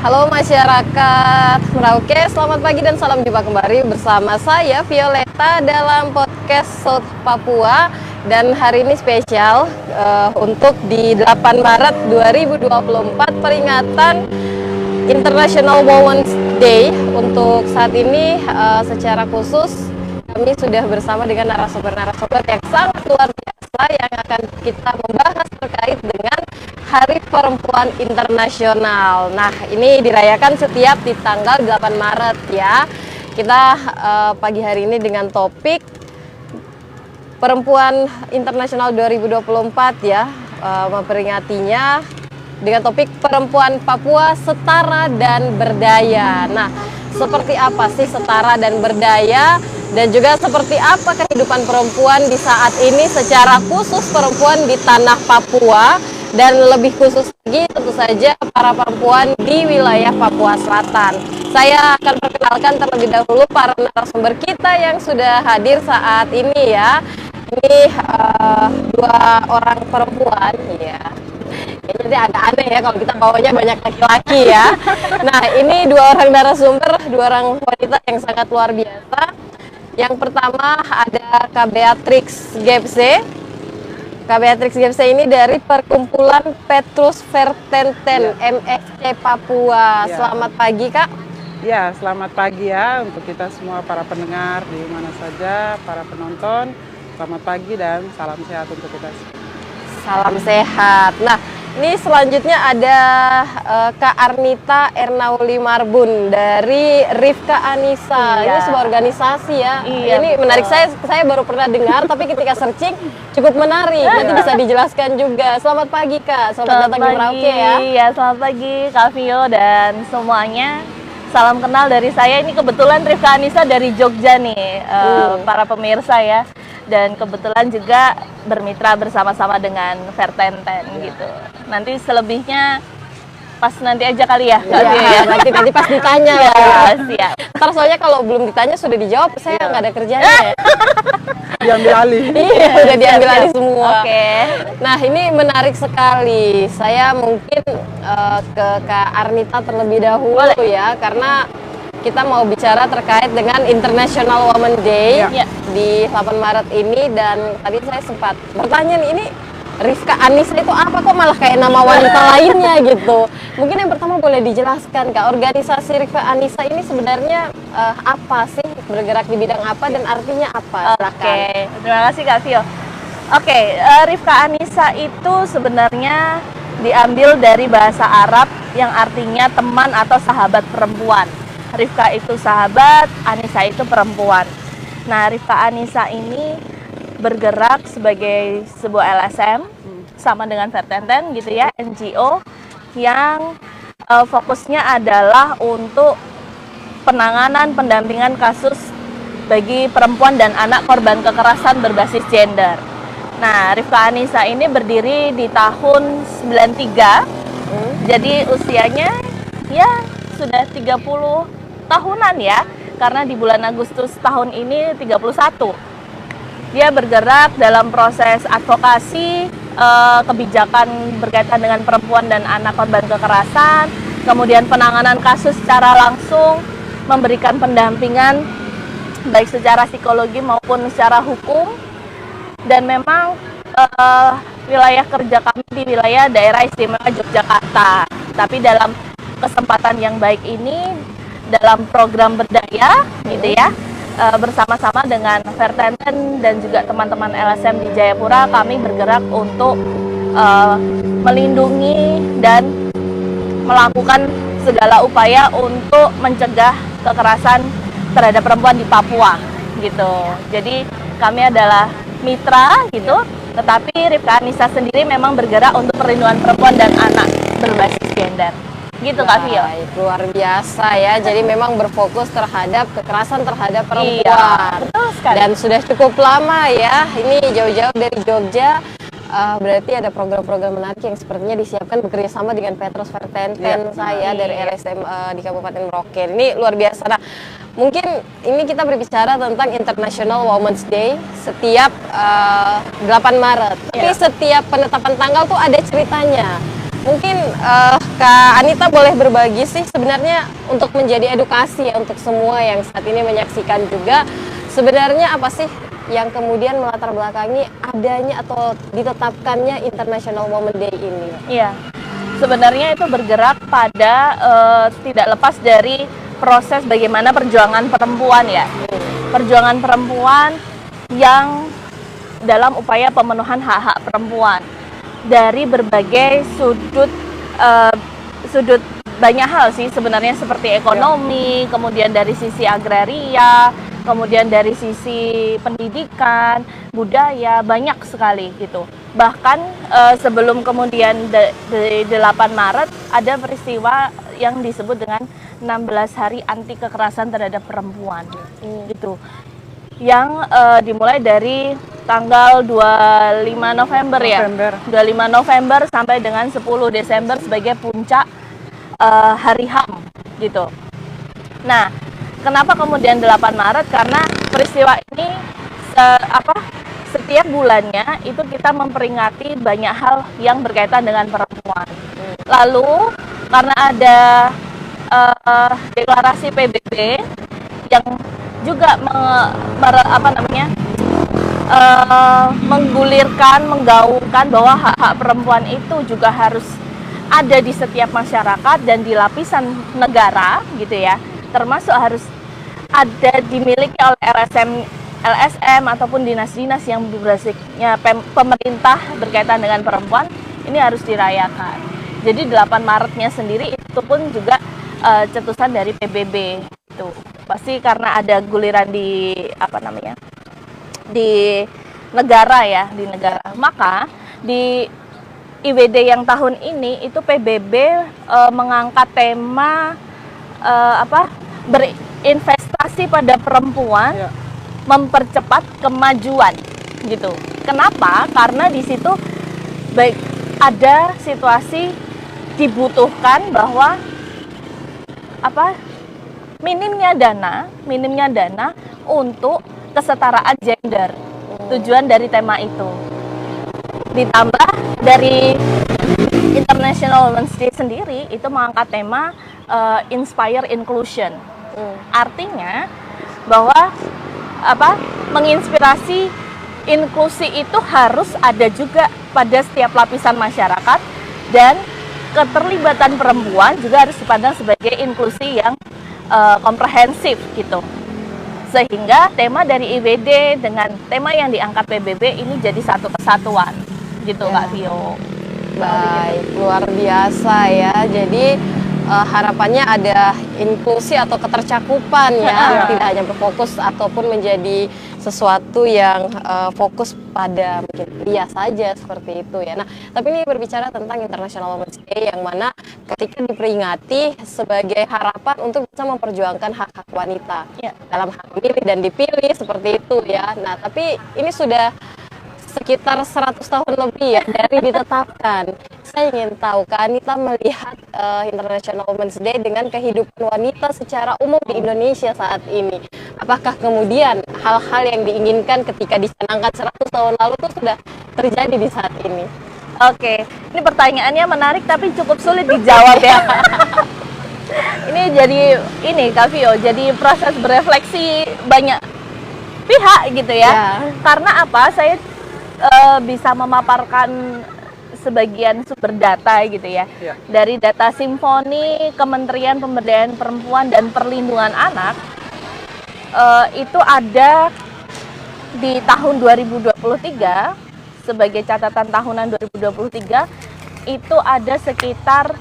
Halo masyarakat Merauke, selamat pagi dan salam jumpa kembali bersama saya Violeta dalam podcast South Papua. Dan hari ini spesial untuk di 8 Maret 2024 peringatan International Women's Day. Untuk saat ini secara khusus kami sudah bersama dengan narasumber-narasumber yang sangat luar biasa yang akan kita membahas terkait dengan Hari Perempuan Internasional. Nah, ini dirayakan setiap di tanggal 8 Maret ya. Kita pagi hari ini dengan topik Perempuan Internasional 2024 ya, memperingatinya dengan topik Perempuan Papua Setara dan Berdaya. Nah, seperti apa sih setara dan berdaya? Dan juga seperti apa kehidupan perempuan di saat ini secara khusus perempuan di tanah Papua? Dan lebih khusus lagi tentu saja para perempuan di wilayah Papua Selatan. Saya akan perkenalkan terlebih dahulu para narasumber kita yang sudah hadir saat ini ya. Ini dua orang perempuan ya. Jadi agak aneh ya kalau kita bawanya banyak laki-laki ya. Nah, ini dua orang narasumber, dua orang wanita yang sangat luar biasa. Yang pertama ada Kak Beatrix Gebse. Kak Beatrix Gebse ini dari Perkumpulan Petrus Vertenten MFC Papua. Ya. Selamat pagi Kak. Ya, selamat pagi ya untuk kita semua para pendengar di mana saja, para penonton. Selamat pagi dan salam sehat untuk kita. Salam sehat. Nah, ini selanjutnya ada Kak Arnita Ernauli Marbun dari Rifka Anissa. Iya. Ini sebuah organisasi ya. Iya, Ini betul. menarik, saya baru pernah dengar tapi ketika searching cukup menarik. Nanti bisa dijelaskan juga. Selamat pagi Kak. Selamat datang di Merauke ya. Iya, selamat pagi Kak Vio dan semuanya. Salam kenal dari saya. Ini kebetulan Rifka Anissa dari Jogja nih, para pemirsa ya. Dan kebetulan juga bermitra bersama-sama dengan Vertenten gitu. Nanti selebihnya pas nanti aja kali ya Kak Vio ya. Nanti pas ditanya Ya, lah. siap. Ntar soalnya kalau belum ditanya sudah dijawab, saya nggak ada kerjanya ya. Diambil alih. Iya, udah diambil alih semua. Oke. Nah, ini menarik sekali. Saya mungkin ke Kak Arnita terlebih dahulu ya, karena kita mau bicara terkait dengan International Women's Day Ya. di 8 Maret ini. Dan tadi saya sempat bertanya nih, ini Rifka Anissa itu apa, kok malah kayak nama wanita lainnya gitu. Mungkin yang pertama boleh dijelaskan Kak, organisasi Rifka Anissa ini sebenarnya apa sih, bergerak di bidang apa dan artinya apa? Oke, terima kasih Kak Vio. Oke, Rifka Anissa itu sebenarnya diambil dari bahasa Arab yang artinya teman atau sahabat perempuan. Rifka itu sahabat, Anissa itu perempuan. Nah, Rifka Anissa ini bergerak sebagai sebuah LSM sama dengan Vertenten gitu ya, NGO yang fokusnya adalah untuk penanganan pendampingan kasus bagi perempuan dan anak korban kekerasan berbasis gender. Nah, Rifka Anissa ini berdiri di tahun 93. Jadi usianya ya sudah 30 tahunan ya, karena di bulan Agustus tahun ini 31. Dia bergerak dalam proses advokasi kebijakan berkaitan dengan perempuan dan anak korban kekerasan, kemudian penanganan kasus secara langsung, memberikan pendampingan baik secara psikologi maupun secara hukum. Dan memang wilayah kerja kami di wilayah daerah istimewa Yogyakarta. Tapi dalam kesempatan yang baik ini, dalam program berdaya gitu ya, bersama-sama dengan Vertenten dan juga teman-teman LSM di Jayapura, kami bergerak untuk melindungi dan melakukan segala upaya untuk mencegah kekerasan terhadap perempuan di Papua gitu. Jadi kami adalah mitra gitu, tetapi Rifka Anissa sendiri memang bergerak untuk perlindungan perempuan dan anak berbasis gender. Gitu Kak Vio. Baik, luar biasa ya. Jadi memang berfokus terhadap kekerasan terhadap perempuan. Iya, betul sekali. Dan sudah cukup lama ya. Ini jauh-jauh dari Jogja. Berarti ada program-program menarik yang sepertinya disiapkan bekerja sama dengan Petrus Vertenten saya dari LSM di Kabupaten Merauke. Ini luar biasa. Nah, mungkin ini kita berbicara tentang International Women's Day setiap 8 Maret. Tapi setiap penetapan tanggal tuh ada ceritanya. Mungkin Kak Anita boleh berbagi sih sebenarnya untuk menjadi edukasi ya untuk semua yang saat ini menyaksikan juga, sebenarnya apa sih yang kemudian melatar belakangi adanya atau ditetapkannya International Women's Day ini? Iya, sebenarnya itu bergerak pada tidak lepas dari proses bagaimana perjuangan perempuan ya. Perjuangan perempuan yang dalam upaya pemenuhan hak-hak perempuan dari berbagai sudut banyak hal sih sebenarnya, seperti ekonomi, kemudian dari sisi agraria, kemudian dari sisi pendidikan, budaya, banyak sekali gitu. Bahkan sebelum kemudian di 8 Maret ada peristiwa yang disebut dengan 16 hari anti kekerasan terhadap perempuan gitu. Yang dimulai dari tanggal 25 November ya. 25 November sampai dengan 10 Desember sebagai puncak hari HAM gitu. Nah, kenapa kemudian 8 Maret? Karena peristiwa ini setiap bulannya itu kita memperingati banyak hal yang berkaitan dengan perempuan. Lalu karena ada deklarasi PBB yang juga menggulirkan, menggaungkan bahwa hak-hak perempuan itu juga harus ada di setiap masyarakat dan di lapisan negara gitu ya, termasuk harus ada dimiliki oleh LSM ataupun dinas-dinas yang basicnya pemerintah berkaitan dengan perempuan, ini harus dirayakan. Jadi 8 Maretnya sendiri itu pun juga cetusan dari PBB itu. Pasti karena ada guliran di di negara ya, di negara. Maka di IWD yang tahun ini itu PBB mengangkat tema berinvestasi pada perempuan, mempercepat kemajuan gitu. Kenapa? Karena di situ baik ada situasi dibutuhkan bahwa minimnya dana untuk kesetaraan gender. Tujuan dari tema itu. Ditambah dari International Women's Day sendiri itu mengangkat tema Inspire Inclusion. Artinya bahwa menginspirasi inklusi itu harus ada juga pada setiap lapisan masyarakat, dan keterlibatan perempuan juga harus dipandang sebagai inklusi yang komprehensif gitu. Sehingga tema dari IWD dengan tema yang diangkat PBB ini jadi satu kesatuan gitu Kak Vio. Baik, luar biasa ya. Jadi harapannya ada inklusi atau ketercakupan ya, tidak hanya berfokus ataupun menjadi sesuatu yang fokus pada mungkin pria saja seperti itu ya. Nah, tapi ini berbicara tentang International Women's Day yang mana ketika diperingati sebagai harapan untuk bisa memperjuangkan hak-hak wanita dalam hak memilih dan dipilih seperti itu ya. Nah, tapi ini sudah sekitar 100 tahun lebih ya dari ditetapkan. Saya ingin tahu, Kak Anita melihat International Women's Day dengan kehidupan wanita secara umum di Indonesia saat ini. Apakah kemudian hal-hal yang diinginkan ketika dicanangkan 100 tahun lalu itu sudah terjadi di saat ini? Oke, ini pertanyaannya menarik tapi cukup sulit dijawab ya. Ini jadi Kak Vio, jadi proses berefleksi banyak pihak gitu ya. Karena apa? Saya bisa memaparkan sebagian sumber data gitu ya. Dari data Simfoni, Kementerian Pemberdayaan Perempuan dan Perlindungan Anak, itu ada di tahun 2023, sebagai catatan tahunan 2023, itu ada sekitar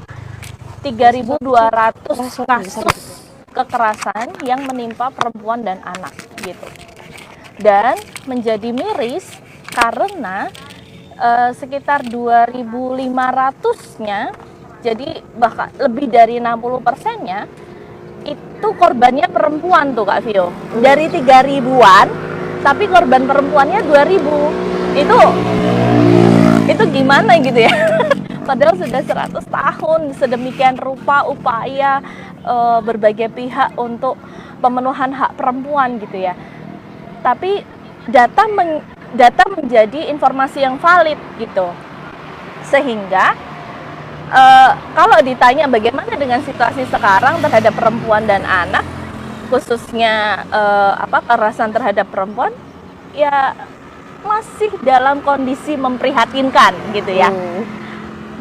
3.200 kasus kekerasan yang menimpa perempuan dan anak gitu. Dan menjadi miris karena sekitar 2.500-nya, jadi bahkan lebih dari 60%-nya itu korbannya perempuan tuh Kak Vio. Dari 3.000-an, tapi korban perempuannya 2.000. Itu gimana gitu ya? Padahal sudah 100 tahun sedemikian rupa upaya berbagai pihak untuk pemenuhan hak perempuan gitu ya. Tapi data menjadi informasi yang valid gitu, sehingga Kalau ditanya bagaimana dengan situasi sekarang terhadap perempuan dan anak, khususnya kekerasan terhadap perempuan, ya masih dalam kondisi memprihatinkan gitu ya.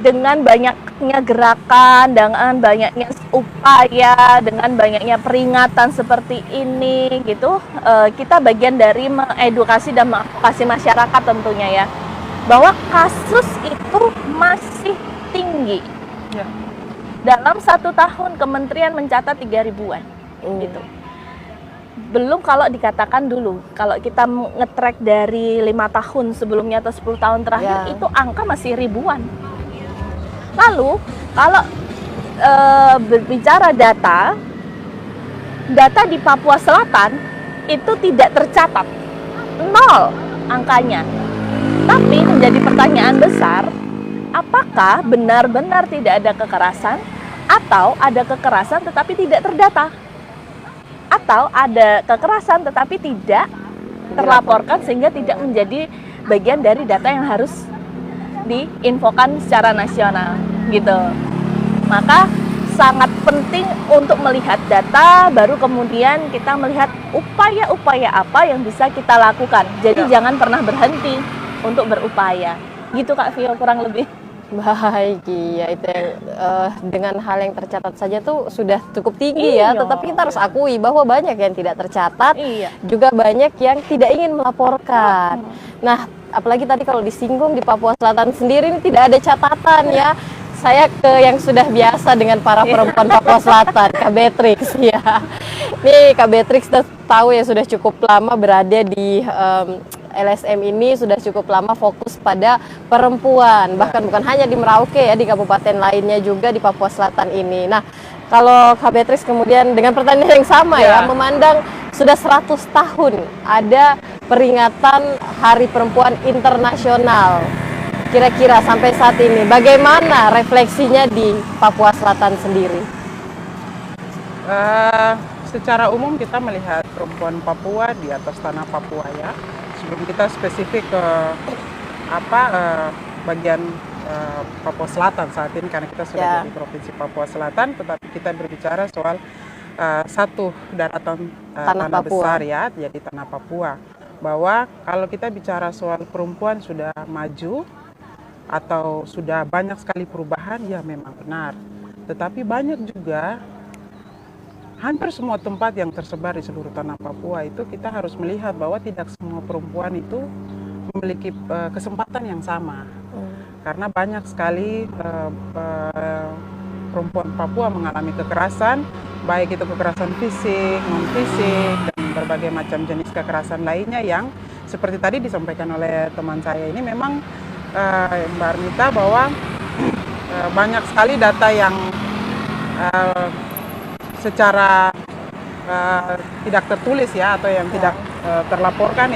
Dengan banyaknya gerakan, dengan banyaknya upaya, dengan banyaknya peringatan seperti ini gitu, kita bagian dari mengedukasi dan mengedukasi masyarakat tentunya ya, bahwa kasus itu masih tinggi. Ya. Dalam 1 tahun kementerian mencatat 3 ribuan gitu. Belum kalau dikatakan dulu, kalau kita nge-track dari 5 tahun sebelumnya atau 10 tahun terakhir, itu angka masih ribuan. Lalu kalau berbicara data di Papua Selatan itu tidak tercatat, 0 angkanya. Tapi menjadi pertanyaan besar, apakah benar-benar tidak ada kekerasan, atau ada kekerasan tetapi tidak terdata, atau ada kekerasan tetapi tidak terlaporkan sehingga tidak menjadi bagian dari data yang harus diinfokan secara nasional gitu. Maka sangat penting untuk melihat data, baru kemudian kita melihat upaya-upaya apa yang bisa kita lakukan. Jadi jangan pernah berhenti untuk berupaya. Gitu Kak Vio kurang lebih. Baik, iya itu yang dengan hal yang tercatat saja tuh sudah cukup tinggi ya. Tetapi kita harus akui bahwa banyak yang tidak tercatat, juga banyak yang tidak ingin melaporkan. Nah, apalagi tadi kalau disinggung di Papua Selatan sendiri ini tidak ada catatan ya. Saya ke yang sudah biasa dengan para perempuan Papua Selatan, Kak Beatrix ya. Nih Kak Beatrix sudah tahu ya, sudah cukup lama berada di LSM ini, sudah cukup lama fokus pada perempuan, bahkan bukan hanya di Merauke ya, di kabupaten lainnya juga di Papua Selatan ini. Nah, kalau Kak Beatrix kemudian dengan pertanyaan yang sama ya, memandang sudah 100 tahun ada peringatan Hari Perempuan Internasional. Kira-kira sampai saat ini bagaimana refleksinya di Papua Selatan sendiri? Secara umum kita melihat perempuan Papua di atas tanah Papua ya. Sebelum kita spesifik ke bagian Papua Selatan saat ini, karena kita sudah di Provinsi Papua Selatan, tetapi kita berbicara soal satu daratan tanah besar ya, jadi tanah Papua. Bahwa kalau kita bicara soal perempuan sudah maju atau sudah banyak sekali perubahan, ya memang benar. Tetapi banyak juga, hampir semua tempat yang tersebar di seluruh tanah Papua itu kita harus melihat bahwa tidak semua perempuan itu memiliki kesempatan yang sama. Karena banyak sekali perempuan Papua mengalami kekerasan, baik itu kekerasan fisik, non-fisik, dan berbagai macam jenis kekerasan lainnya yang seperti tadi disampaikan oleh teman saya ini memang Mbak Armita, bahwa banyak sekali data yang secara tidak tertulis ya, atau yang tidak terlaporkan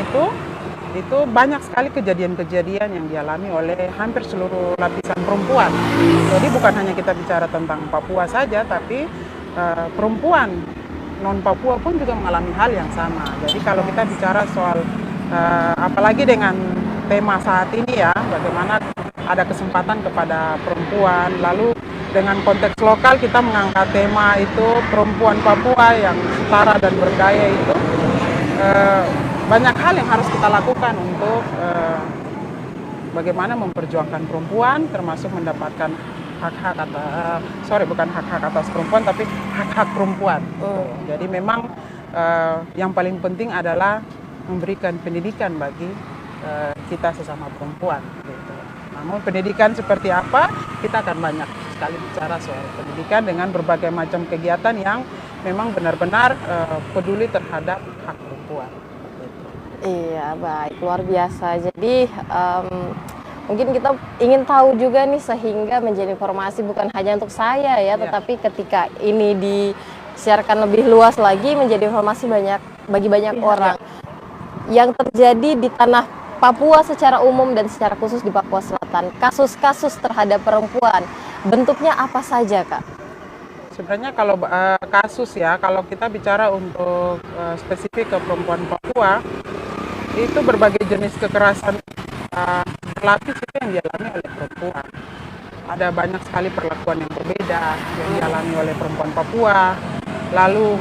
itu banyak sekali kejadian-kejadian yang dialami oleh hampir seluruh lapisan perempuan. Jadi bukan hanya kita bicara tentang Papua saja, tapi perempuan non-Papua pun juga mengalami hal yang sama. Jadi kalau kita bicara soal apalagi dengan tema saat ini ya, bagaimana ada kesempatan kepada perempuan, lalu dengan konteks lokal kita mengangkat tema itu perempuan Papua yang setara dan berdaya itu, banyak hal yang harus kita lakukan untuk bagaimana memperjuangkan perempuan, termasuk mendapatkan hak-hak bukan hak-hak atas perempuan, tapi hak-hak perempuan. Jadi memang yang paling penting adalah memberikan pendidikan bagi kita sesama perempuan. Gitu. Namun pendidikan seperti apa, kita akan banyak sekali bicara soal pendidikan dengan berbagai macam kegiatan yang memang benar-benar peduli terhadap hak perempuan. Iya, baik, luar biasa. Jadi mungkin kita ingin tahu juga nih, sehingga menjadi informasi bukan hanya untuk saya ya, tetapi ketika ini disiarkan lebih luas lagi menjadi informasi bagi banyak orang. Yang terjadi di tanah Papua secara umum dan secara khusus di Papua Selatan, kasus-kasus terhadap perempuan, bentuknya apa saja, Kak? Sebenarnya kalau kasus ya, kalau kita bicara untuk spesifik ke perempuan Papua, itu berbagai jenis kekerasan berlapis itu yang dialami oleh perempuan. ada banyak sekali perlakuan yang berbeda yang dialami oleh perempuan Papua. Lalu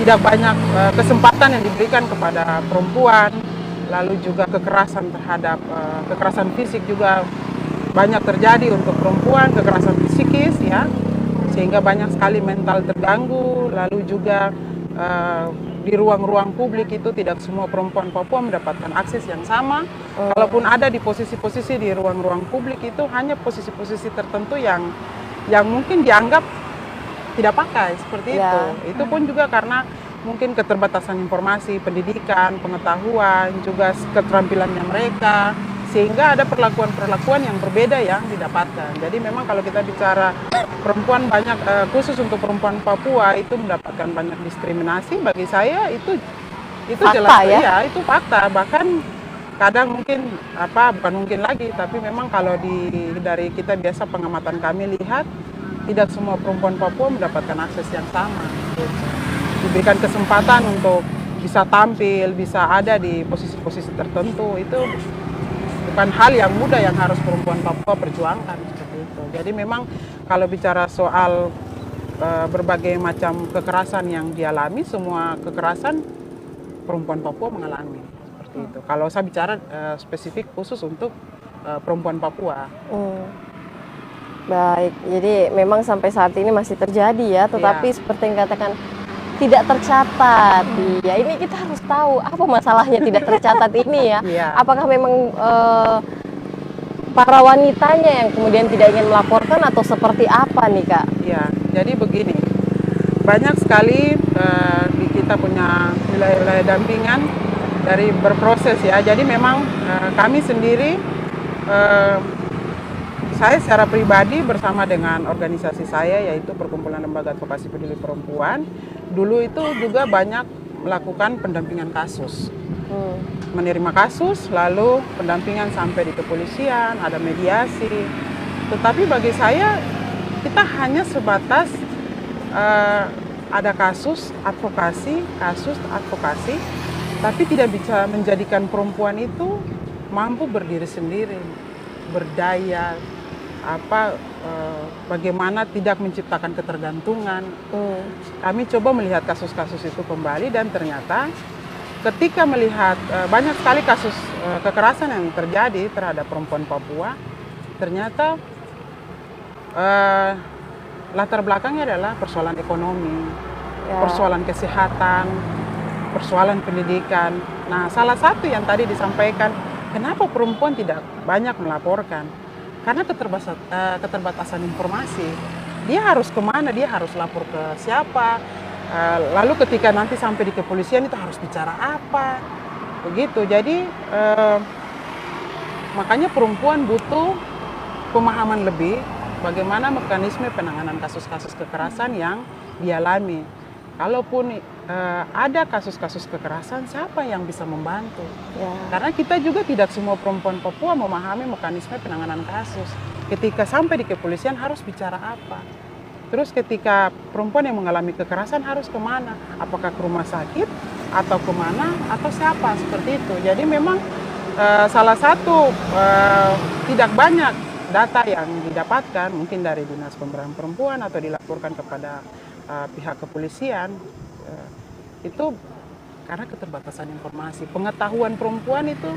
tidak banyak kesempatan yang diberikan kepada perempuan. Lalu juga kekerasan terhadap kekerasan fisik juga banyak terjadi untuk perempuan, kekerasan psikis ya, sehingga banyak sekali mental terganggu. Lalu juga di ruang-ruang publik itu tidak semua perempuan Papua mendapatkan akses yang sama. Kalaupun ada di posisi-posisi di ruang-ruang publik itu hanya posisi-posisi tertentu yang mungkin dianggap tidak pakai seperti itu. Itu pun juga karena mungkin keterbatasan informasi, pendidikan, pengetahuan, juga keterampilannya mereka, sehingga ada perlakuan-perlakuan yang berbeda yang didapatkan. Jadi memang kalau kita bicara perempuan banyak, khusus untuk perempuan Papua itu mendapatkan banyak diskriminasi, bagi saya itu fakta, jelas ya? Itu fakta. Bahkan kadang mungkin bukan mungkin lagi, tapi memang kalau dari kita biasa pengamatan kami lihat tidak semua perempuan Papua mendapatkan akses yang sama. Gitu. Diberikan kesempatan untuk bisa tampil, bisa ada di posisi-posisi tertentu, itu bukan hal yang mudah yang harus perempuan Papua perjuangkan seperti itu. Jadi memang kalau bicara soal berbagai macam kekerasan yang dialami, semua kekerasan perempuan Papua mengalami seperti itu. Kalau saya bicara spesifik khusus untuk perempuan Papua. Baik, jadi memang sampai saat ini masih terjadi ya, tetapi seperti yang katakan tidak tercatat. Ya, ini kita harus tahu apa masalahnya tidak tercatat ini ya. Apakah memang para wanitanya yang kemudian tidak ingin melaporkan atau seperti apa nih Kak? Ya, jadi begini, banyak sekali kita punya wilayah-wilayah dampingan dari berproses ya. Jadi memang kami sendiri, saya secara pribadi bersama dengan organisasi saya yaitu Perkumpulan Lembaga Advokasi Peduli Perempuan, dulu itu juga banyak melakukan pendampingan kasus. Menerima kasus, lalu pendampingan sampai di kepolisian, ada mediasi. Tetapi bagi saya, kita hanya sebatas ada kasus advokasi, tapi tidak bisa menjadikan perempuan itu mampu berdiri sendiri, berdaya, bagaimana tidak menciptakan ketergantungan. Kami coba melihat kasus-kasus itu kembali dan ternyata ketika melihat banyak sekali kasus kekerasan yang terjadi terhadap perempuan Papua, ternyata latar belakangnya adalah persoalan ekonomi, persoalan kesehatan, persoalan pendidikan. Nah, salah satu yang tadi disampaikan, kenapa perempuan tidak banyak melaporkan? Karena keterbatasan informasi. Dia harus kemana, dia harus lapor ke siapa, lalu ketika nanti sampai di kepolisian itu harus bicara apa, begitu. Jadi makanya perempuan butuh pemahaman lebih bagaimana mekanisme penanganan kasus-kasus kekerasan yang dialami. Kalaupun ada kasus-kasus kekerasan, siapa yang bisa membantu? Karena kita juga tidak semua perempuan Papua memahami mekanisme penanganan kasus. Ketika sampai di kepolisian harus bicara apa? Terus ketika perempuan yang mengalami kekerasan harus kemana? Apakah ke rumah sakit? Atau kemana? Atau siapa? Seperti itu. Jadi memang salah satu tidak banyak data yang didapatkan, mungkin dari Dinas Pemberdayaan Perempuan atau dilaporkan kepada pihak kepolisian, itu karena keterbatasan informasi. Pengetahuan perempuan itu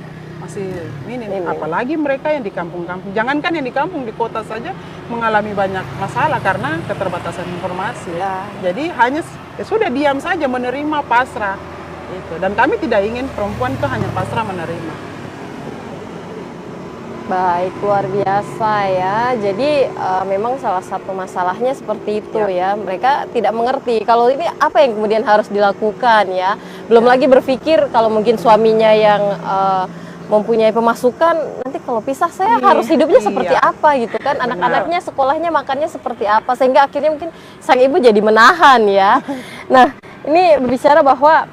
masih minim. Apalagi mereka yang di kampung-kampung. Jangankan yang di kampung, di kota saja mengalami banyak masalah karena keterbatasan informasi. Jadi hanya sudah diam saja, menerima, pasrah. Dan kami tidak ingin perempuan itu hanya pasrah menerima. Baik, luar biasa ya. Jadi memang salah satu masalahnya seperti itu ya. Mereka tidak mengerti kalau ini apa yang kemudian harus dilakukan ya. Belum lagi berpikir kalau mungkin suaminya yang mempunyai pemasukan, nanti kalau pisah saya harus hidupnya seperti apa gitu kan. Anak-anaknya sekolahnya makannya seperti apa, sehingga akhirnya mungkin sang ibu jadi menahan ya. Nah, ini berbicara bahwa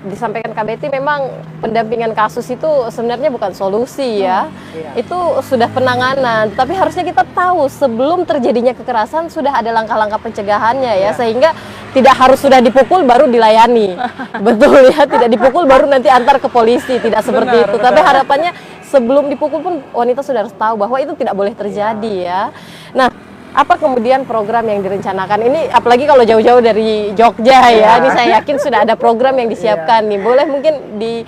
disampaikan Kak Betty, memang pendampingan kasus itu sebenarnya bukan solusi ya. Itu sudah penanganan, tapi harusnya kita tahu sebelum terjadinya kekerasan sudah ada langkah-langkah pencegahannya ya, sehingga tidak harus sudah dipukul baru dilayani. Betul ya, tidak dipukul baru nanti antar ke polisi, tidak seperti itu. Tapi harapannya sebelum dipukul pun wanita sudah harus tahu bahwa itu tidak boleh terjadi ya. Nah, apa kemudian program yang direncanakan ini, apalagi kalau jauh-jauh dari Jogja ya, ini saya yakin sudah ada program yang disiapkan nih. Boleh mungkin di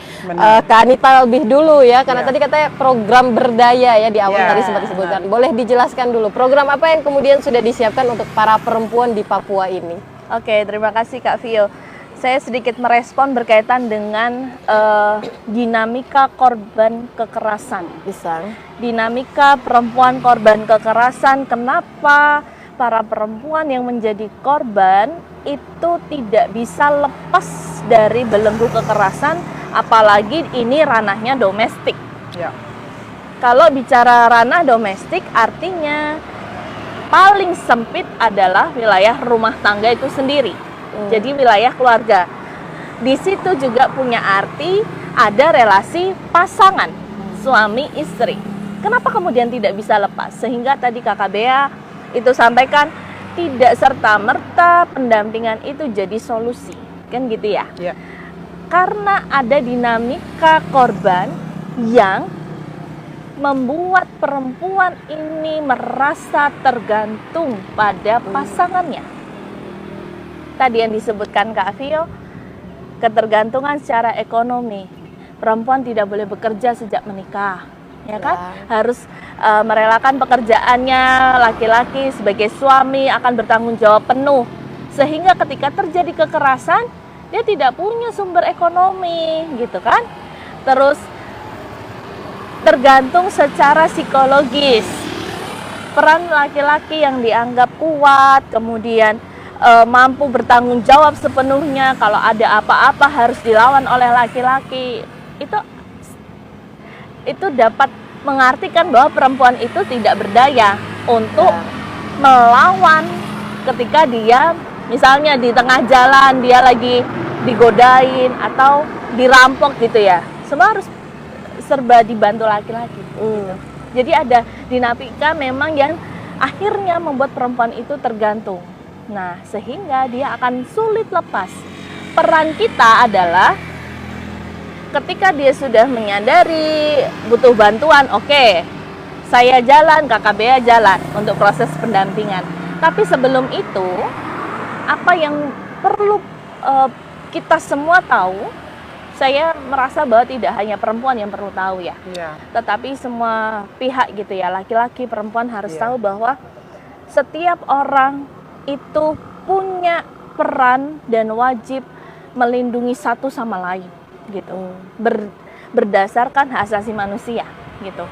Kak Anita lebih dulu ya, karena tadi katanya program berdaya ya di awal tadi sempat disebutkan. Boleh dijelaskan dulu program apa yang kemudian sudah disiapkan untuk para perempuan di Papua ini? Oke, terima kasih Kak Vio. Saya sedikit merespon berkaitan dengan dinamika korban kekerasan. Bisa. Dinamika perempuan korban kekerasan, kenapa para perempuan yang menjadi korban itu tidak bisa lepas dari belenggu kekerasan, apalagi ini ranahnya domestik. Ya. Kalau bicara ranah domestik, artinya paling sempit adalah wilayah rumah tangga itu sendiri. Jadi wilayah keluarga. Di situ juga punya arti ada relasi pasangan, suami istri. Kenapa kemudian tidak bisa lepas? Sehingga tadi Kakak Bea itu sampaikan tidak serta-merta pendampingan itu jadi solusi. Kan gitu ya? Ya. Karena ada dinamika korban yang membuat perempuan ini merasa tergantung pada pasangannya. Tadi yang disebutkan Kak Vio, ketergantungan secara ekonomi. Perempuan tidak boleh bekerja sejak menikah, ya kan? Harus merelakan pekerjaannya, laki-laki sebagai suami akan bertanggung jawab penuh. Sehingga ketika terjadi kekerasan, dia tidak punya sumber ekonomi, gitu kan? Terus tergantung secara psikologis. Peran laki-laki yang dianggap kuat, kemudian mampu bertanggung jawab sepenuhnya, kalau ada apa-apa harus dilawan oleh laki-laki, itu dapat mengartikan bahwa perempuan itu tidak berdaya untuk melawan ketika dia misalnya di tengah jalan dia lagi digodain atau dirampok gitu ya, semua harus serba dibantu laki-laki gitu. Jadi ada dinamika memang yang akhirnya membuat perempuan itu tergantung. Nah, sehingga dia akan sulit lepas. Peran kita adalah ketika dia sudah menyadari butuh bantuan, oke, saya jalan, Kakak Bea jalan untuk proses pendampingan. Tapi sebelum itu, apa yang perlu kita semua tahu, saya merasa bahwa tidak hanya perempuan yang perlu tahu ya, tetapi semua pihak gitu ya, laki-laki, perempuan harus tahu bahwa setiap orang itu punya peran dan wajib melindungi satu sama lain gitu, berdasarkan hak asasi manusia gitu.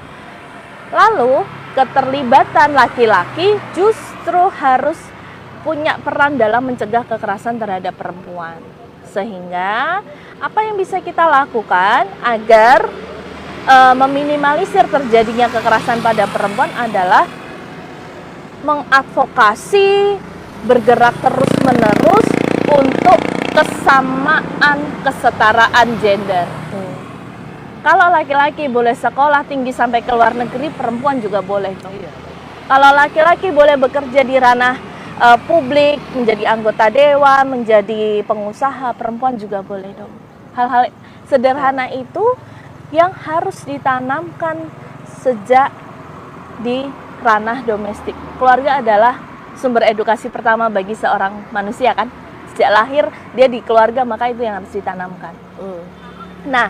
Lalu keterlibatan laki-laki justru harus punya peran dalam mencegah kekerasan terhadap perempuan. Sehingga apa yang bisa kita lakukan agar meminimalisir terjadinya kekerasan pada perempuan adalah mengadvokasi, bergerak terus-menerus untuk kesamaan, kesetaraan gender. Kalau laki-laki boleh sekolah tinggi sampai ke luar negeri, perempuan juga boleh. Kalau laki-laki boleh bekerja di ranah publik, menjadi anggota dewan, menjadi pengusaha, perempuan juga boleh dong. Hal-hal sederhana itu yang harus ditanamkan sejak di ranah domestik. Keluarga adalah sumber edukasi pertama bagi seorang manusia kan. Sejak lahir dia di keluarga, maka itu yang harus ditanamkan. Nah,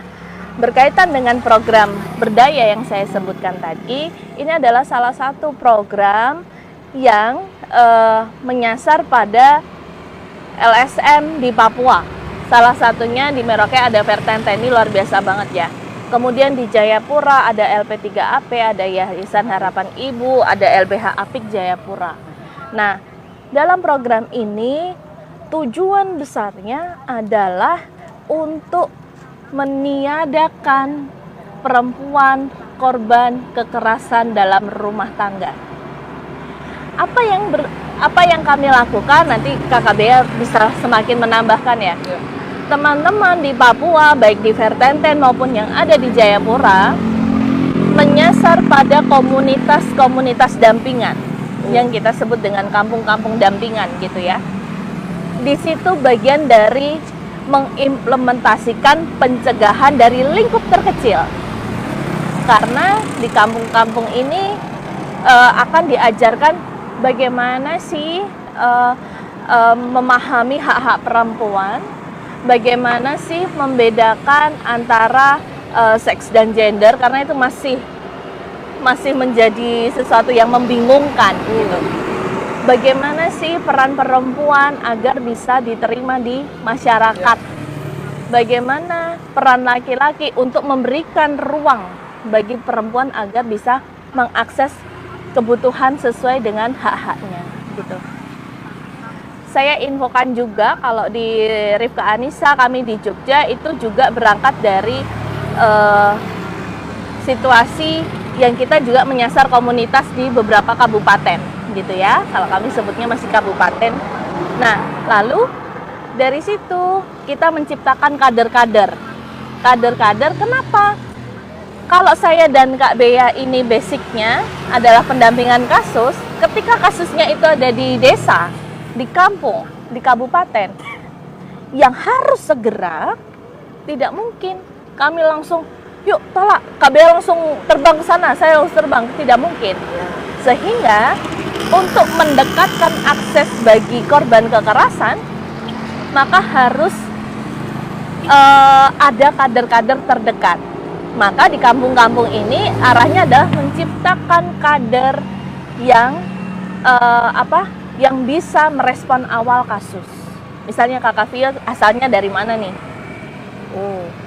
berkaitan dengan program berdaya yang saya sebutkan tadi, ini adalah salah satu program yang menyasar pada LSM di Papua. Salah satunya di Merauke ada Vertente, ini luar biasa banget ya. Kemudian di Jayapura ada LP3AP, ada Yayasan Harapan Ibu, ada LBH Apik Jayapura. Nah, dalam program ini tujuan besarnya adalah untuk meniadakan perempuan korban kekerasan dalam rumah tangga. Apa yang kami lakukan, nanti Kakak Bea bisa semakin menambahkan ya. Teman-teman di Papua, baik di Vertenten maupun yang ada di Jayapura, menyasar pada komunitas-komunitas dampingan yang kita sebut dengan kampung-kampung dampingan gitu ya. Di situ bagian dari mengimplementasikan pencegahan dari lingkup terkecil. Karena di kampung-kampung ini akan diajarkan bagaimana sih memahami hak-hak perempuan, bagaimana sih membedakan antara seks dan gender, karena itu masih menjadi sesuatu yang membingungkan gitu. Bagaimana sih peran perempuan agar bisa diterima di masyarakat? Bagaimana peran laki-laki untuk memberikan ruang bagi perempuan agar bisa mengakses kebutuhan sesuai dengan hak-haknya gitu. Saya infokan juga kalau di Rifka Anissa kami di Jogja itu juga berangkat dari situasi yang kita juga menyasar komunitas di beberapa kabupaten gitu ya, kalau kami sebutnya masih kabupaten. Nah, lalu dari situ kita menciptakan kader-kader. Kenapa? Kalau saya dan Kak Bea ini basicnya adalah pendampingan kasus, ketika kasusnya itu ada di desa, di kampung, di kabupaten, yang harus segera, tidak mungkin kami langsung, yuk tolak, Kak Bea langsung terbang ke sana, saya harus terbang, tidak mungkin. Sehingga untuk mendekatkan akses bagi korban kekerasan, maka harus ada kader-kader terdekat. Maka di kampung-kampung ini arahnya adalah menciptakan kader yang yang bisa merespon awal kasus. Misalnya Kakak Vio asalnya dari mana nih?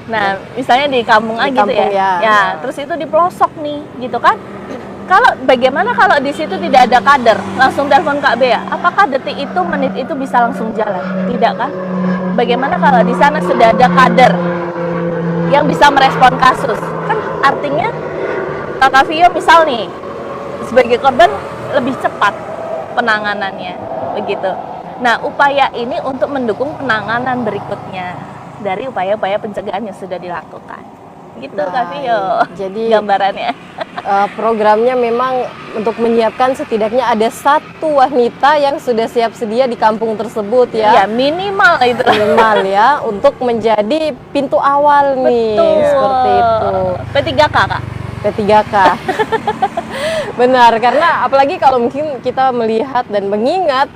Nah, misalnya di kampung A gitu ya. Ya, terus itu di pelosok nih, gitu kan? Bagaimana kalau di situ tidak ada kader? Langsung telepon Kak Bea. Apakah detik itu, menit itu bisa langsung jalan? Tidak kan? Bagaimana kalau di sana sudah ada kader yang bisa merespon kasus? Kan artinya Kakak Vio misal nih sebagai korban lebih cepat penanganannya, begitu. Nah, upaya ini untuk mendukung penanganan berikutnya dari upaya-upaya pencegahan yang sudah dilakukan. Gitu Kak Vio. Jadi gambarannya. Programnya memang untuk menyiapkan setidaknya ada satu wanita yang sudah siap sedia di kampung tersebut ya. Ya minimal itu. Minimal ya, untuk menjadi pintu awal nih. Betul. Seperti itu. P3K Kak. P3K. Benar, karena apalagi kalau mungkin kita melihat dan mengingat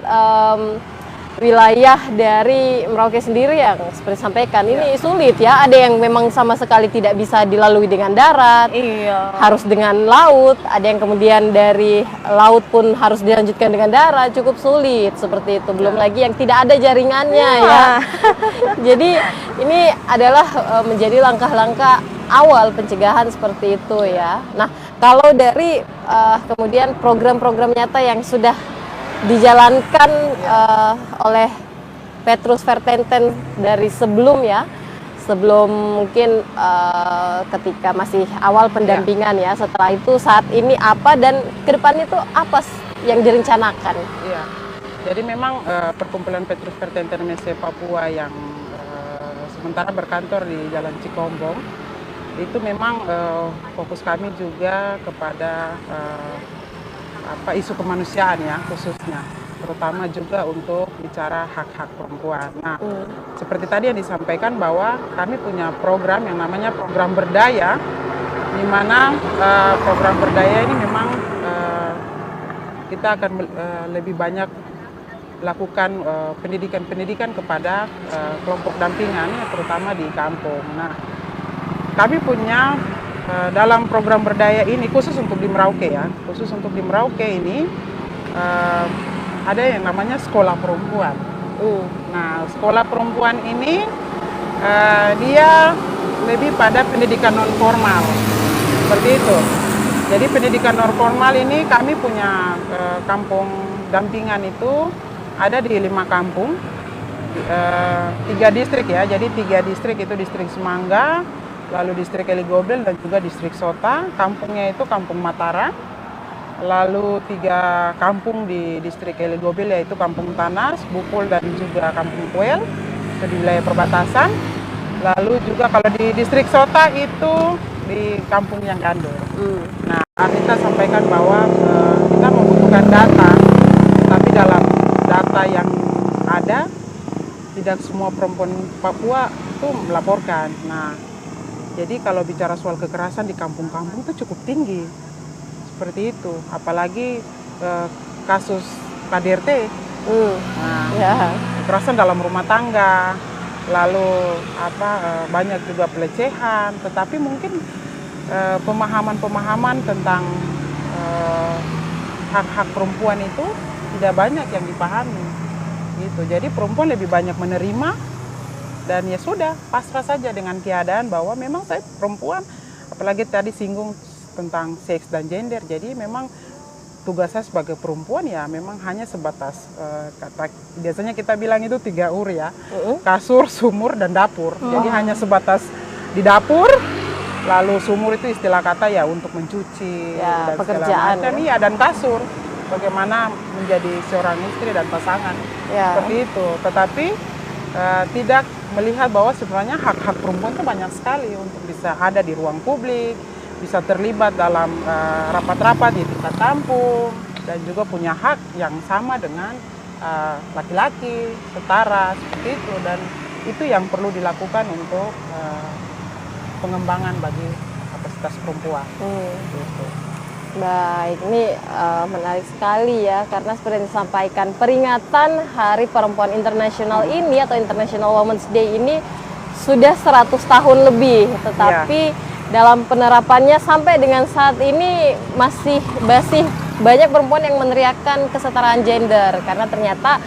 wilayah dari Merauke sendiri yang seperti sampaikan ini sulit ya. Ada yang memang sama sekali tidak bisa dilalui dengan darat, harus dengan laut. Ada yang kemudian dari laut pun harus dilanjutkan dengan darat, cukup sulit seperti itu. Belum lagi yang tidak ada jaringannya ya. Jadi ini adalah menjadi langkah-langkah awal pencegahan seperti itu ya. Nah, kalau dari kemudian program-program nyata yang sudah dijalankan oleh Petrus Vertenten dari sebelum mungkin ketika masih awal pendampingan ya. Setelah itu saat ini apa dan ke depan itu apa yang direncanakan? Iya. Jadi memang perkumpulan Petrus Vertenten MSC Papua yang sementara berkantor di Jalan Cikombong itu memang fokus kami juga kepada isu kemanusiaan ya, khususnya terutama juga untuk bicara hak-hak perempuan. Nah, seperti tadi yang disampaikan bahwa kami punya program yang namanya program berdaya, di mana program berdaya ini memang kita akan lebih banyak lakukan pendidikan kepada kelompok dampingan, terutama di kampung. Nah, kami punya dalam program berdaya ini khusus untuk di Merauke ya, khusus untuk di Merauke ini ada yang namanya sekolah perempuan. Nah, sekolah perempuan ini dia lebih pada pendidikan non formal seperti itu. Jadi pendidikan non formal ini kami punya kampung dampingan itu ada di 5 kampung, 3 distrik ya. Jadi 3 distrik itu distrik Semangga, lalu distrik Eligobel dan juga distrik Sota. Kampungnya itu Kampung Matara. Lalu 3 kampung di distrik Eligobel yaitu Kampung Tanas, Bupul dan juga Kampung Kuel, itu di wilayah perbatasan. Lalu juga kalau di distrik Sota itu di Kampung Yang Gandur. Nah, Anita sampaikan bahwa kita membutuhkan data, tapi dalam data yang ada tidak semua perempuan Papua itu melaporkan. Nah, Jadi kalau bicara soal kekerasan di kampung-kampung itu cukup tinggi, seperti itu. Apalagi kasus KDRT, Ya. kekerasan dalam rumah tangga, lalu banyak juga pelecehan. Tetapi mungkin pemahaman-pemahaman tentang hak-hak perempuan itu tidak banyak yang dipahami. Gitu. Jadi perempuan lebih banyak menerima dan ya sudah pasrah saja dengan keadaan bahwa memang saya perempuan, apalagi tadi singgung tentang seks dan gender. Jadi memang tugas saya sebagai perempuan ya memang hanya sebatas biasanya kita bilang itu 3 ur ya, kasur, sumur dan dapur. Jadi hanya sebatas di dapur. Lalu sumur itu istilah kata ya untuk mencuci Ya, dan pekerjaan, segala macam, iya, dan kasur bagaimana menjadi seorang istri dan pasangan, Ya. seperti itu. Tetapi tidak melihat bahwa sebenarnya hak-hak perempuan itu banyak sekali untuk bisa ada di ruang publik, bisa terlibat dalam rapat-rapat di tingkat kampung, dan juga punya hak yang sama dengan laki-laki, setara, seperti itu. Dan itu yang perlu dilakukan untuk pengembangan bagi kapasitas perempuan. Gitu. Baik, ini menarik sekali ya, karena seperti yang disampaikan, peringatan Hari Perempuan Internasional ini atau International Women's Day ini sudah 100 tahun lebih, tetapi dalam penerapannya sampai dengan saat ini masih banyak perempuan yang meneriakkan kesetaraan gender, karena ternyata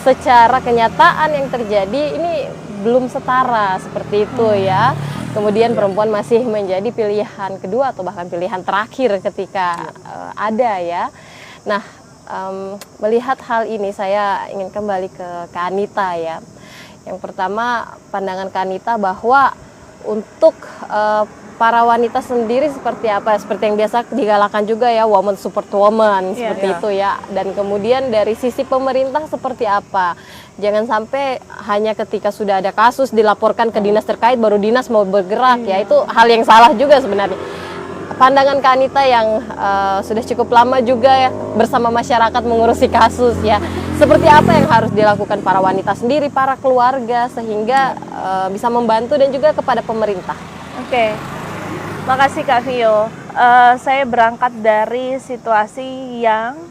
secara kenyataan yang terjadi ini belum setara seperti itu ya. Kemudian perempuan masih menjadi pilihan kedua atau bahkan pilihan terakhir ketika ada ya. Nah, melihat hal ini saya ingin kembali ke Kak Anita ya. Yang pertama, pandangan Kak Anita bahwa untuk para wanita sendiri seperti apa? Seperti yang biasa digalakan juga ya, woman support woman, seperti itu ya. Dan kemudian dari sisi pemerintah seperti apa? Jangan sampai hanya ketika sudah ada kasus dilaporkan ke dinas terkait baru dinas mau bergerak ya. Itu hal yang salah juga sebenarnya. Pandangan Kak Anita yang sudah cukup lama juga ya bersama masyarakat mengurusi kasus ya. Seperti apa yang harus dilakukan para wanita sendiri, para keluarga sehingga bisa membantu dan juga kepada pemerintah. Oke. Makasih Kak Vio. Saya berangkat dari situasi yang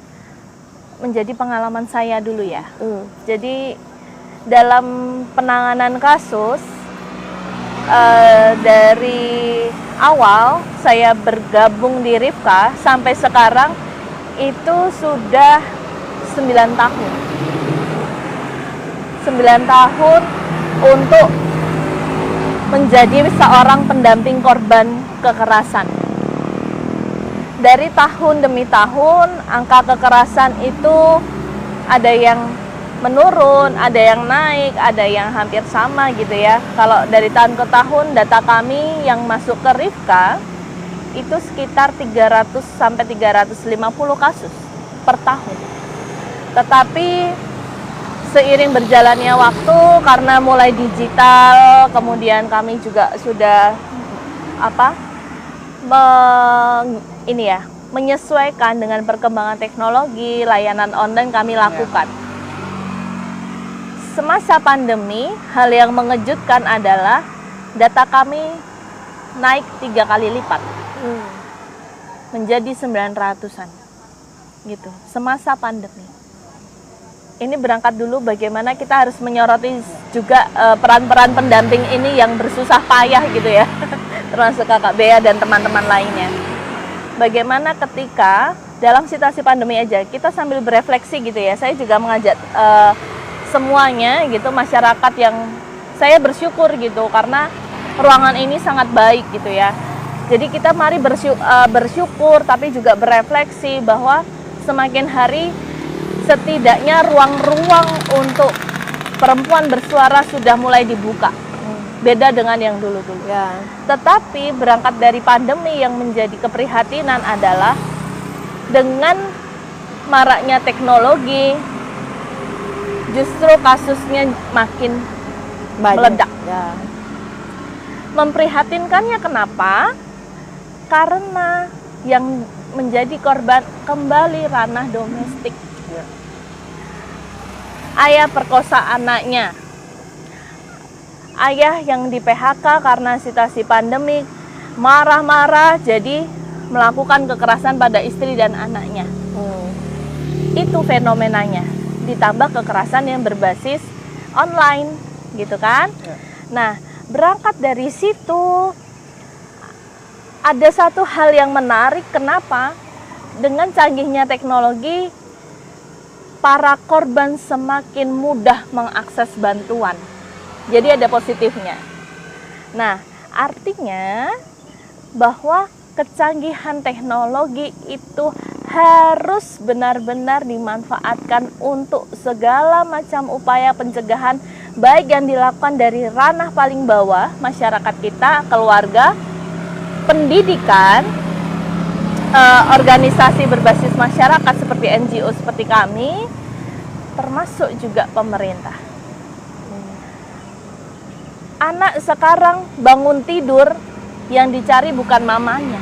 menjadi pengalaman saya dulu ya. Jadi dalam penanganan kasus dari awal saya bergabung di Rifka sampai sekarang itu sudah 9 tahun. 9 tahun untuk menjadi seorang pendamping korban kekerasan. Dari tahun demi tahun, angka kekerasan itu ada yang menurun, ada yang naik, ada yang hampir sama gitu ya. Kalau dari tahun ke tahun, data kami yang masuk ke Rifka itu sekitar 300 sampai 350 kasus per tahun. Tetapi seiring berjalannya waktu, karena mulai digital, kemudian kami juga sudah menyesuaikan dengan perkembangan teknologi, layanan online kami lakukan. Semasa pandemi, hal yang mengejutkan adalah data kami naik 3 kali lipat, menjadi 900-an, gitu. Semasa pandemi. Ini berangkat dulu bagaimana kita harus menyoroti juga peran-peran pendamping ini yang bersusah payah gitu ya, termasuk Kakak Bea dan teman-teman lainnya. Bagaimana ketika dalam situasi pandemi aja kita sambil berefleksi gitu ya, saya juga mengajak semuanya gitu, masyarakat yang saya bersyukur gitu karena ruangan ini sangat baik gitu ya. Jadi kita mari bersyukur tapi juga berefleksi bahwa semakin hari setidaknya ruang-ruang untuk perempuan bersuara sudah mulai dibuka. Beda dengan yang dulu-dulu. Ya. Tetapi berangkat dari pandemi yang menjadi keprihatinan adalah dengan maraknya teknologi, justru kasusnya makin meledak. Ya. Memprihatinkannya kenapa? Karena yang menjadi korban kembali ranah domestik. Ayah perkosa anaknya, ayah yang di PHK karena situasi pandemik, marah-marah jadi melakukan kekerasan pada istri dan anaknya. Itu fenomenanya. Ditambah kekerasan yang berbasis online, gitu kan? Nah, berangkat dari situ ada satu hal yang menarik. Kenapa? Dengan canggihnya teknologi, para korban semakin mudah mengakses bantuan. Jadi ada positifnya. Nah, artinya bahwa kecanggihan teknologi itu harus benar-benar dimanfaatkan untuk segala macam upaya pencegahan, baik yang dilakukan dari ranah paling bawah, masyarakat kita, keluarga, pendidikan, organisasi berbasis masyarakat seperti NGO seperti kami, termasuk juga pemerintah. Anak sekarang bangun tidur yang dicari bukan mamanya,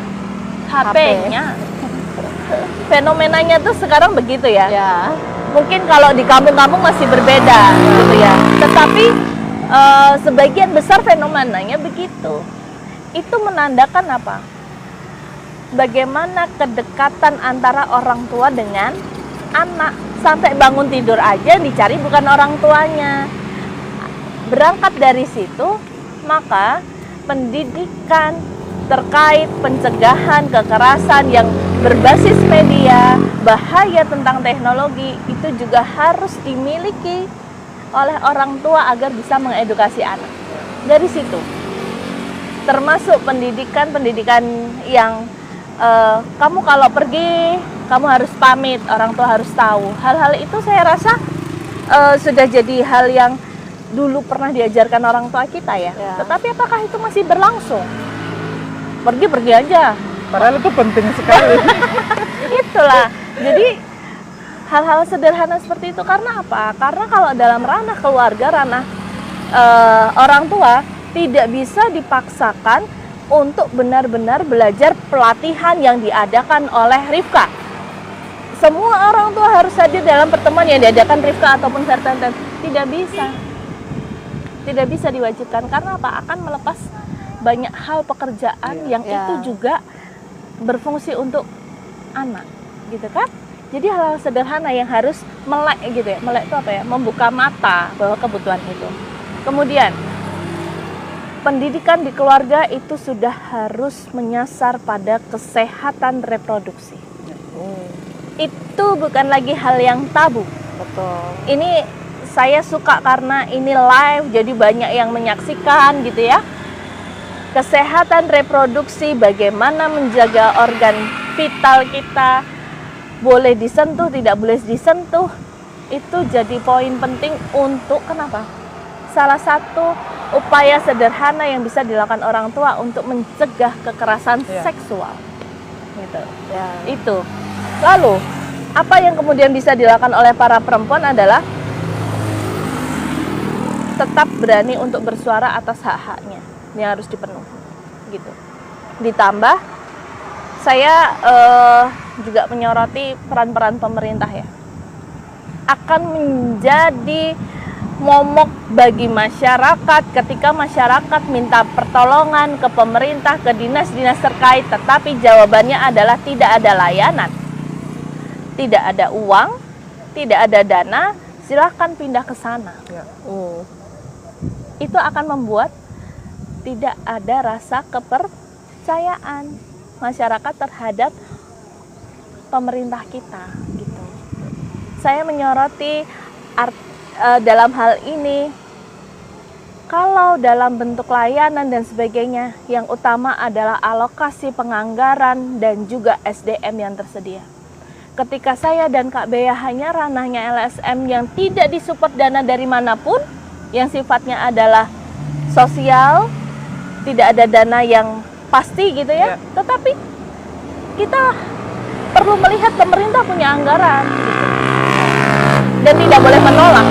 HP-nya. Fenomenanya tuh sekarang begitu ya. Mungkin kalau di kampung-kampung masih berbeda gitu ya. Tetapi sebagian besar fenomenanya begitu. Itu menandakan apa? Bagaimana kedekatan antara orang tua dengan anak. Sampai bangun tidur aja dicari bukan orang tuanya. Berangkat dari situ, maka pendidikan terkait pencegahan kekerasan yang berbasis media, bahaya tentang teknologi, itu juga harus dimiliki oleh orang tua agar bisa mengedukasi anak. Dari situ, termasuk pendidikan yang kamu kalau pergi, kamu harus pamit, orang tua harus tahu. Hal-hal itu saya rasa sudah jadi hal yang dulu pernah diajarkan orang tua kita ya. Tetapi apakah itu masih berlangsung? Pergi aja. Padahal itu penting sekali. Itulah. Jadi hal-hal sederhana seperti itu karena apa? Karena kalau dalam ranah keluarga, ranah orang tua tidak bisa dipaksakan untuk benar-benar belajar pelatihan yang diadakan oleh Rifka. Semua orang tua harus hadir dalam pertemuan yang diadakan Rifka ataupun Vertenten. Tidak bisa. Tidak bisa diwajibkan karena apa? Akan melepas banyak hal pekerjaan yang itu juga berfungsi untuk anak, gitu kan? Jadi hal-hal sederhana yang harus melek gitu ya. Melek itu apa ya? Membuka mata bahwa kebutuhan itu. Kemudian pendidikan di keluarga itu sudah harus menyasar pada kesehatan reproduksi. Itu bukan lagi hal yang tabu. Betul. Ini saya suka karena ini live, jadi banyak yang menyaksikan gitu ya. Kesehatan reproduksi, bagaimana menjaga organ vital kita, boleh disentuh, tidak boleh disentuh, itu jadi poin penting untuk kenapa? Salah satu upaya sederhana yang bisa dilakukan orang tua untuk mencegah kekerasan seksual. Gitu. Itu. Lalu, apa yang kemudian bisa dilakukan oleh para perempuan adalah tetap berani untuk bersuara atas hak-haknya yang harus dipenuhi, gitu. Ditambah, saya juga menyoroti peran-peran pemerintah ya, akan menjadi momok bagi masyarakat ketika masyarakat minta pertolongan ke pemerintah, ke dinas-dinas terkait, tetapi jawabannya adalah tidak ada layanan, tidak ada uang, tidak ada dana, silahkan pindah ke sana. Itu akan membuat tidak ada rasa kepercayaan masyarakat terhadap pemerintah kita, gitu. Saya menyoroti dalam hal ini, kalau dalam bentuk layanan dan sebagainya, yang utama adalah alokasi penganggaran dan juga SDM yang tersedia. Ketika saya dan Kak Bea hanya ranahnya LSM yang tidak disupport dana dari manapun, yang sifatnya adalah sosial, tidak ada dana yang pasti gitu ya. Tetapi kita perlu melihat pemerintah punya anggaran gitu. Dan tidak boleh menolak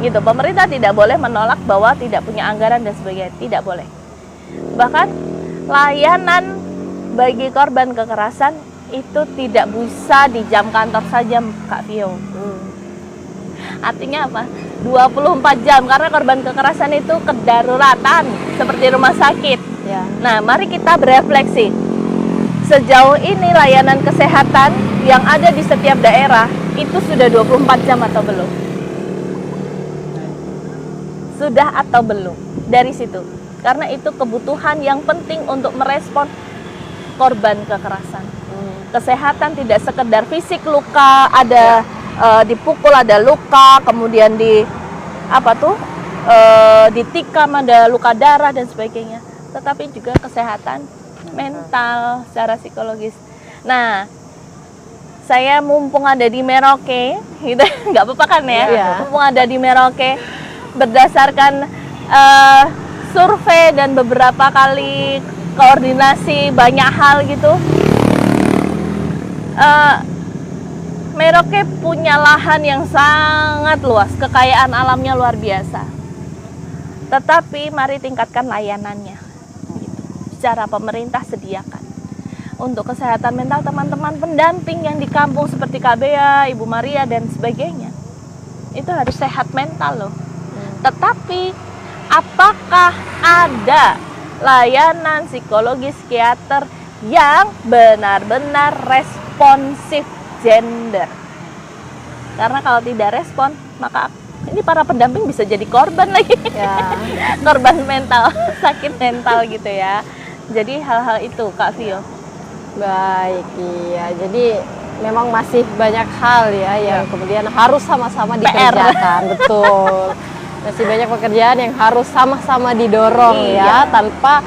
gitu. Pemerintah tidak boleh menolak bahwa tidak punya anggaran dan sebagainya, tidak boleh. Bahkan layanan bagi korban kekerasan itu tidak bisa di jam kantor saja, Kak Vio. Artinya apa? 24 jam karena korban kekerasan itu kedaruratan seperti rumah sakit. Ya. Nah, mari kita berefleksi. Sejauh ini layanan kesehatan yang ada di setiap daerah itu sudah 24 jam atau belum? Sudah atau belum? Dari situ. Karena itu kebutuhan yang penting untuk merespon korban kekerasan. Kesehatan tidak sekedar fisik luka, ada dipukul ada luka, kemudian ditikam ada luka darah dan sebagainya, tetapi juga kesehatan mental secara psikologis. Nah, saya mumpung ada di Merauke, gitu, nggak apa-apa kan ya? Iya. Mumpung ada di Merauke, berdasarkan survei dan beberapa kali koordinasi banyak hal gitu. Merauke punya lahan yang sangat luas, kekayaan alamnya luar biasa. Tetapi mari tingkatkan layanannya. Gitu. Secara pemerintah sediakan. Untuk kesehatan mental teman-teman pendamping yang di kampung seperti KBA, Ibu Maria dan sebagainya. Itu harus sehat mental loh. Tetapi apakah ada layanan psikologi psikiater yang benar-benar responsif gender? Karena kalau tidak respon, maka ini para pendamping bisa jadi korban lagi. Ya. Korban mental, sakit mental gitu ya. Jadi hal-hal itu Kak Vio. Baik, iya. Jadi memang masih banyak hal ya yang kemudian harus sama-sama dikerjakan. Betul. Masih banyak pekerjaan yang harus sama-sama didorong ya, tanpa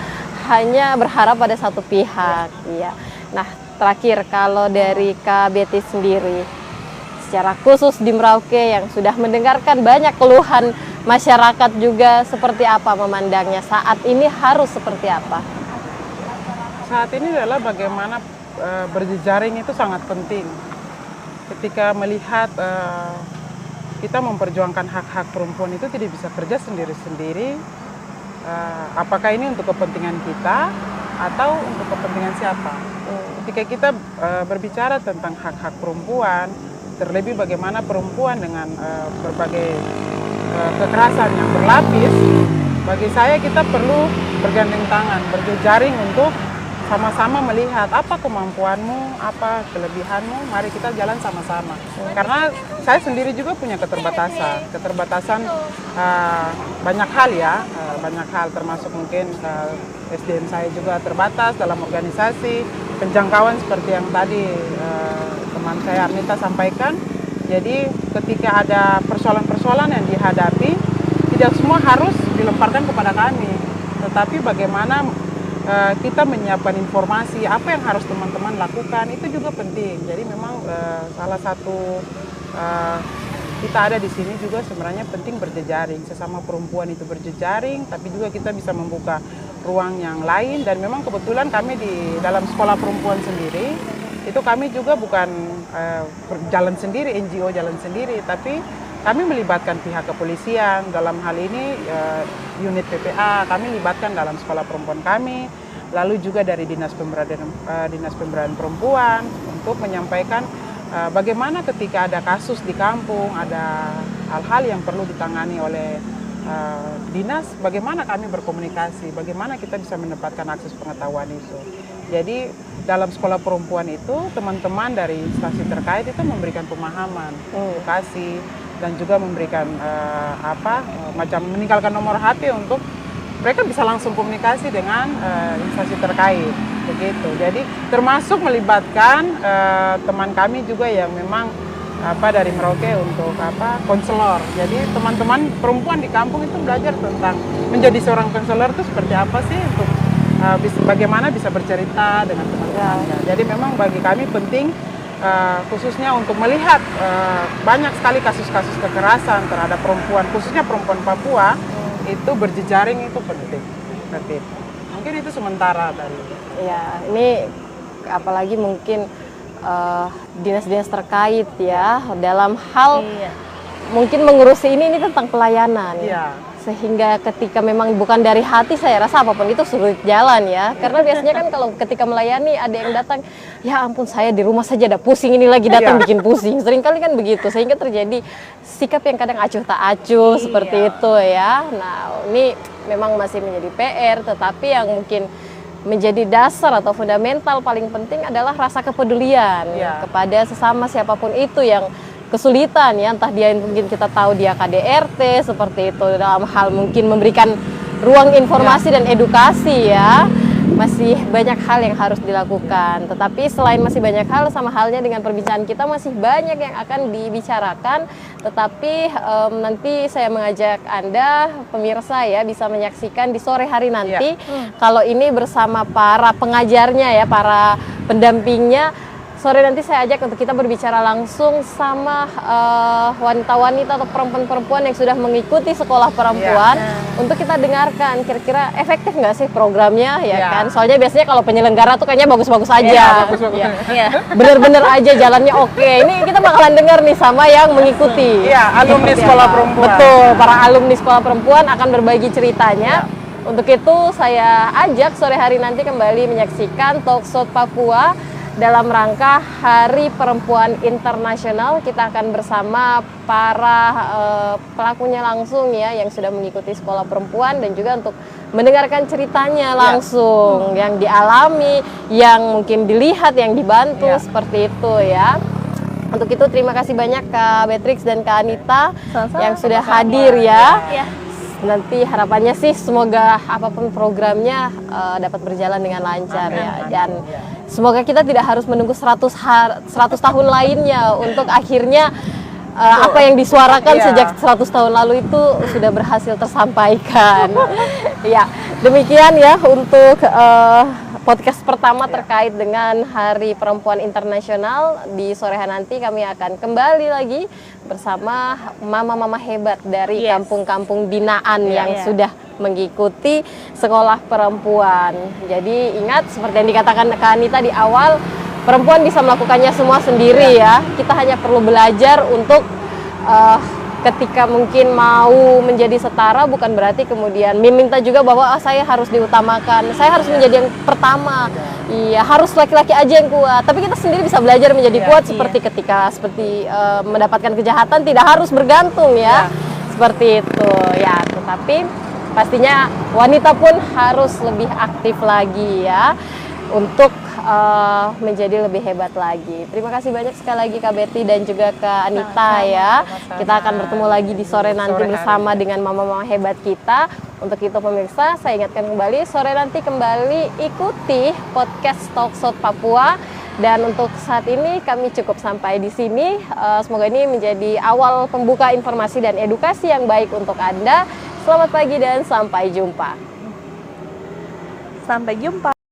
hanya berharap pada satu pihak. Iya. Nah, terakhir kalau dari Kak Betty sendiri, secara khusus di Merauke yang sudah mendengarkan banyak keluhan masyarakat juga, seperti apa memandangnya saat ini, harus seperti apa? Saat ini adalah bagaimana berjejaring itu sangat penting. Ketika melihat kita memperjuangkan hak-hak perempuan itu tidak bisa kerja sendiri-sendiri, apakah ini untuk kepentingan kita atau untuk kepentingan siapa? Ketika kita berbicara tentang hak-hak perempuan, terlebih bagaimana perempuan dengan berbagai kekerasan yang berlapis, bagi saya kita perlu bergandeng tangan, berjejaring untuk sama-sama melihat apa kemampuanmu, apa kelebihanmu, mari kita jalan sama-sama. Karena saya sendiri juga punya keterbatasan banyak hal ya, banyak hal termasuk mungkin SDM saya juga terbatas dalam organisasi, penjangkauan seperti yang tadi teman saya Arnita sampaikan. Jadi ketika ada persoalan-persoalan yang dihadapi, tidak semua harus dilemparkan kepada kami, tetapi bagaimana kita menyiapkan informasi apa yang harus teman-teman lakukan itu juga penting. Jadi memang salah satu kita ada di sini juga sebenarnya penting berjejaring, sesama perempuan itu berjejaring, tapi juga kita bisa membuka ruang yang lain. Dan memang kebetulan kami di dalam sekolah perempuan sendiri itu kami juga bukan jalan sendiri, NGO jalan sendiri, tapi kami melibatkan pihak kepolisian, dalam hal ini unit PPA, kami libatkan dalam sekolah perempuan kami, lalu juga dari Dinas Pemberdayaan Perempuan untuk menyampaikan bagaimana ketika ada kasus di kampung, ada hal-hal yang perlu ditangani oleh dinas, bagaimana kami berkomunikasi, bagaimana kita bisa mendapatkan akses pengetahuan itu. Jadi dalam sekolah perempuan itu teman-teman dari instansi terkait itu memberikan pemahaman, edukasi, dan juga memberikan macam meninggalkan nomor HP untuk mereka bisa langsung komunikasi dengan instansi terkait, begitu. Jadi termasuk melibatkan teman kami juga yang memang dari Merauke untuk konselor. Jadi teman-teman perempuan di kampung itu belajar tentang menjadi seorang konselor itu seperti apa sih, untuk bagaimana bisa bercerita dengan teman-temannya. Jadi memang bagi kami penting khususnya untuk melihat banyak sekali kasus-kasus kekerasan terhadap perempuan, khususnya perempuan Papua, itu berjejaring itu penting. Mungkin itu sementara tadi. Ya, ini apalagi mungkin dinas-dinas terkait ya dalam hal mungkin mengurusi ini tentang pelayanan. Iya. sehingga ketika memang bukan dari hati, saya rasa apapun itu sulit jalan ya. Karena biasanya kan kalau ketika melayani ada yang datang, ya ampun saya di rumah saja ada pusing, ini lagi datang bikin pusing. Seringkali kan begitu, sehingga terjadi sikap yang kadang acuh tak acuh seperti itu ya. Nah ini memang masih menjadi PR, tetapi yang mungkin menjadi dasar atau fundamental paling penting adalah rasa kepedulian kepada sesama siapapun itu yang kesulitan ya, entah dia mungkin kita tahu dia KDRT seperti itu, dalam hal mungkin memberikan ruang informasi dan edukasi ya. Masih banyak hal yang harus dilakukan, tetapi selain masih banyak hal, sama halnya dengan perbincangan kita masih banyak yang akan dibicarakan, tetapi nanti saya mengajak Anda pemirsa ya bisa menyaksikan di sore hari nanti kalau ini bersama para pengajarnya ya, para pendampingnya. Sore nanti saya ajak untuk kita berbicara langsung sama wanita-wanita atau perempuan-perempuan yang sudah mengikuti sekolah perempuan untuk kita dengarkan kira-kira efektif nggak sih programnya ya kan. Soalnya biasanya kalau penyelenggara tuh kayaknya bagus-bagus aja. Bener-bener aja jalannya oke. Ini kita bakalan dengar nih sama yang mengikuti. Iya, alumni sekolah perempuan. Betul, para alumni sekolah perempuan akan berbagi ceritanya. Untuk itu saya ajak sore hari nanti kembali menyaksikan Talkshow Papua dalam rangka Hari Perempuan Internasional. Kita akan bersama para pelakunya langsung ya, yang sudah mengikuti sekolah perempuan, dan juga untuk mendengarkan ceritanya langsung yang dialami, yang mungkin dilihat, yang dibantu seperti itu ya. Untuk itu terima kasih banyak Kak Beatrix dan Kak Anita yang sudah hadir ya. Nanti harapannya sih semoga apapun programnya dapat berjalan dengan lancar ya, dan semoga kita tidak harus menunggu 100 tahun lainnya untuk akhirnya apa yang disuarakan sejak 100 tahun lalu itu sudah berhasil tersampaikan. Ya, demikian ya untuk podcast pertama terkait dengan Hari Perempuan Internasional. Di sore hari nanti kami akan kembali lagi bersama mama-mama hebat dari kampung-kampung binaan yang sudah mengikuti sekolah perempuan. Jadi ingat seperti yang dikatakan Kak Anita di awal, perempuan bisa melakukannya semua sendiri ya. Kita hanya perlu belajar untuk ketika mungkin mau menjadi setara, bukan berarti kemudian meminta juga bahwa saya harus diutamakan, saya harus menjadi yang pertama, iya harus laki-laki aja yang kuat. Tapi kita sendiri bisa belajar menjadi kuat seperti ketika mendapatkan kejahatan, tidak harus bergantung ya, seperti itu ya. Tetapi pastinya wanita pun harus lebih aktif lagi ya untuk menjadi lebih hebat lagi. Terima kasih banyak sekali lagi Kak Betty dan juga Kak Anita ya. Kita akan bertemu lagi di sore nanti bersama dengan mama-mama hebat kita. Untuk itu pemirsa, saya ingatkan kembali sore nanti kembali ikuti podcast Talkshow Papua. Dan untuk saat ini kami cukup sampai di sini. Semoga ini menjadi awal pembuka informasi dan edukasi yang baik untuk Anda. Selamat pagi dan sampai jumpa. Sampai jumpa.